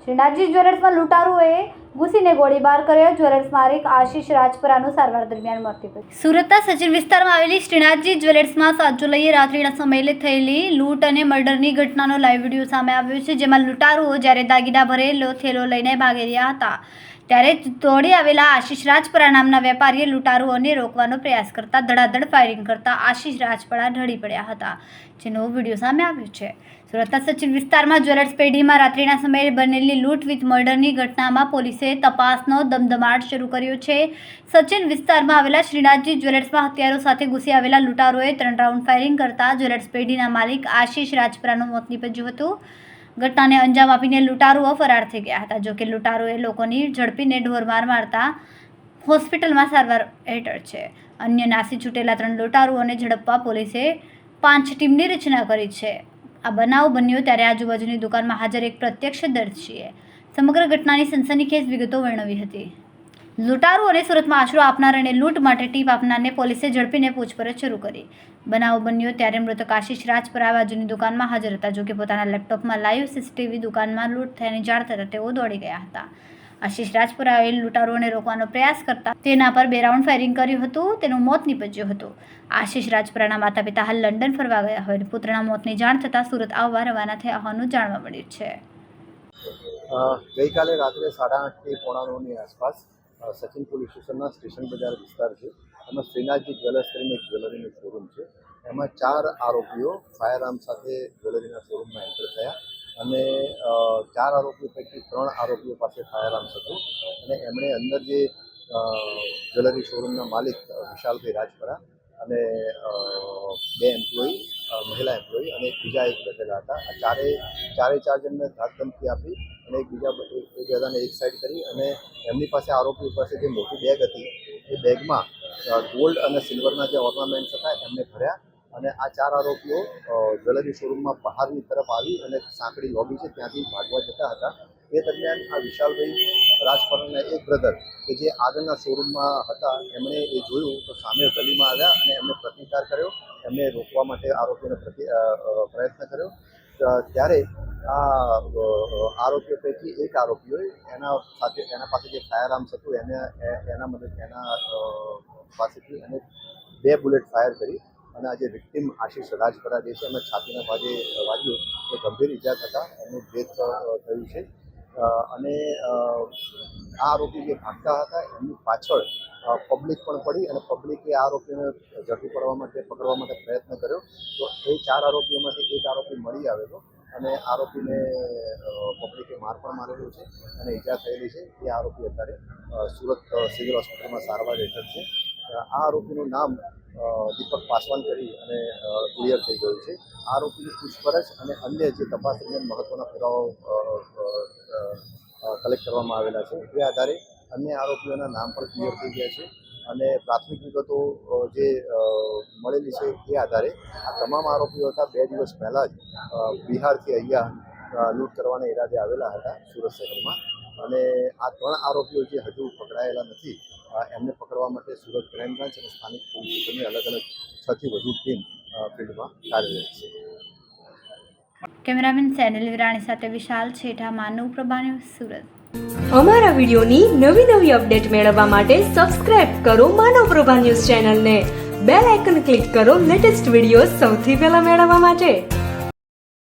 શ્રીનાથજી જ્વેલર્સમાં લૂંટારુઓએ ઘૂસીને ગોળીબાર કર્યો. જ્વેલર્સ માલિક આશીષ રાજપરાનું સારવાર દરમિયાન મૃત્યુ થયું. સુરતના સચિન વિસ્તારમાં આવેલી શ્રીનાથજી જ્વેલર્સમાં 7 જુલાઈએ રાત્રિના સમયે થયેલી લૂંટ અને મર્ડરની ઘટનાનો લાઈવ વિડીયો સામે આવ્યો છે, જેમાં લૂંટારુઓ જ્યારે દાગીના ભરેલો થેલો લઈને ભાગી રહ્યા હતા ત્યારે દોડી આવેલા આશીષ રાજપરા નામના વેપારીએ લૂંટારુઓને રોકવાનો પ્રયાસ કરતા ધડાધડ ફાયરિંગ કરતા આશીષ રાજપરા ઢળી પડ્યા હતા, જેનો વિડીયો સામે આવ્યો છે. સુરતના સચિન વિસ્તારમાં જ્વેલર્સ પેઢીમાં રાત્રિના સમયે બનેલી લૂંટ વિથ મર્ડરની ઘટનામાં પોલીસે તપાસનો ધમધમાટ શરૂ કર્યો છે. સચિન વિસ્તારમાં આવેલા શ્રીનાથજી જ્વેલર્સમાં હથિયારો સાથે ઘૂસી આવેલા લૂંટારોએ 3 રાઉન્ડ ફાયરિંગ કરતા જ્વેલર્સ પેઢીના માલિક આશીષ રાજપરાનું મોત નીપજ્યું હતું. ઘટનાને અંજામ આપીને લૂંટારુઓ ફરાર થઈ ગયા હતા. જોકે લૂંટારુઓએ લોકોની ઝડપીને ઢોરમાર મારતા હોસ્પિટલમાં સારવાર હેઠળ છે. અન્ય નાસી છૂટેલા 3 લૂંટારુઓને ઝડપવા પોલીસે 5 ટીમની રચના કરી છે. આ બનાવ બન્યો ત્યારે આજુબાજુની દુકાનમાં હાજર એક પ્રત્યક્ષદર્શીએ સમગ્ર ઘટનાની સનસનીખેજ વિગતો વર્ણવી હતી. લૂંટારુઓને સુરતમાં આશરો આપનાર અને લૂંટ માટે ટીપ આપનારને પોલીસે ઝડપીને પૂછપરછ શરૂ કરી. બનાવ બન્યો ત્યારે મૃતક આશીષ રાજપરા બાજુની દુકાનમાં હાજર હતા. જોકે પોતાના લેપટોપમાં લાઈવ સીસીટીવી દુકાનમાં લૂંટ થયાની જાણ થતાં તેઓ દોડી ગયા હતા. આશીષ રાજપરાએ લૂંટારુઓને રોકવાનો પ્રયાસ કરતા તેના પર 2 રાઉન્ડ ફાયરિંગ કર્યું હતું. તેનું મોત નીપજ્યું હતું. આશીષ રાજપરાના માતા પિતા હાલ લંડન ફરવા ગયા હોય. પુત્રના મોતની જાણ થતાં સુરત આવવા રવાના થયા હોવાનું જાણવા મળ્યું છે. ગઈકાલે રાત્રે 8:30 થી 9:45 આસપાસ સચિન પોલીસ સ્ટેશનના સ્ટેશન બજાર વિસ્તાર છે. એમાં શ્રીનાથજી જ્વેલર્સ કરીને એક જ્વેલરીનો શોરૂમ છે. એમાં 4 આરોપીઓ ફાયરઆર્મ સાથે જ્વેલરીના શોરૂમમાં એન્ટર થયા અને 4 આરોપીઓ પૈકી 3 આરોપીઓ પાસે ફાયરઆર્મ્સ હતું અને એમણે અંદર જે જ્વેલરી શોરૂમના માલિક વિશાલભાઈ રાજપરા અને 2 એમ્પ્લોયી મહિલા એમ્પ્લોયી અને બીજા એક બેઠેલા હતા. આ ચારે 4 જણને ધાકધમકી આપી અને એકબીજાને એક સાઈડ કરી અને એમની પાસે આરોપીઓ પાસે જે મોટી બેગ હતી એ બેગમાં ગોલ્ડ અને સિલ્વરના જે ઓર્નામેન્ટ્સ હતા એમને ભર્યા અને આ 4 આરોપીઓ જ્વેલરી શોરૂમમાં બહારની તરફ આવી અને સાંકડી લોબી છે ત્યાંથી ભાગવા જતા હતા. એ દરમિયાન આ વિશાલભાઈ રાજપરાના એક બ્રધર કે જે આગળના શોરૂમમાં હતા એમણે એ જોયું તો સામે ગલીમાં આવ્યા અને એમને પ્રતિકાર કર્યો. એમને રોકવા માટે આરોપીઓને પ્રયત્ન કર્યો. ત્યારે આ આરોપીઓ પૈકી એક આરોપીઓએ એના પાસે જે ફાયરઆર્મ્સ હતું એના પાસેથી એને 2 બુલેટ ફાયર કરી અને આ જે વિક્ટિમ આશીષ રાજપરા જે છે એમને છાતીના ભાગે વાગ્યું એ ગંભીર ઇજા થતાં એમનું ડેથ થયું છે. અને આ આરોપી જે ભાગતા હતા એમની પાછળ પબ્લિક પણ પડી અને પબ્લિકે આ આરોપીને ઝડપી પકડવા માટે પ્રયત્ન કર્યો. તો એ 4 આરોપીઓમાંથી એક આરોપી મળી આવેલો અને આરોપીને પબ્લિકે માર પણ મારેલો છે અને ઈજા થયેલી છે. એ આરોપી અત્યારે સુરત સિવિલ હોસ્પિટલમાં સારવાર હેઠળ છે. આ આરોપીનું નામ દીપક પાસવાન કરી અને ક્લિયર થઈ ગયું છે. આરોપીની પૂછપરછ અને અન્ય જે તપાસ દરમિયાન મહત્વના પુરાવાઓ કલેક્ટ કરવામાં આવેલા છે એ આધારે અન્ય આરોપીઓના નામ પણ ક્લિયર થઈ ગયા છે અને પ્રાથમિક વિગતો જે મળેલી છે એ આધારે આ તમામ આરોપીઓ હતા 2 દિવસ પહેલાં જ બિહારથી અહીંયા લૂંટ કરવાના ઈરાદે આવેલા હતા સુરત શહેરમાં અને આ 3 આરોપીઓ જે હજુ પકડાયેલા નથી એમને પકડવા માટે સુરત ક્રાઇમ બ્રાન્ચ અને સ્થાનિક પોલીસની અલગ 6 થી વધુ ટીમ ફિલ્ડમાં કાર્યરત છે. કેમેરામેન સેનલ વિરાણી સાથે વિશાલ છેઠા, માનવ પ્રભા ન્યૂઝ, સુરત. અમારા વિડીયોની નવી અપડેટ મેળવવા માટે સબસ્ક્રાઇબ કરો માનવ પ્રભા ન્યૂઝ ચેનલને. બેલ આઇકન ક્લિક કરો લેટેસ્ટ વિડીયો સૌથી પહેલા મેળવવા માટે.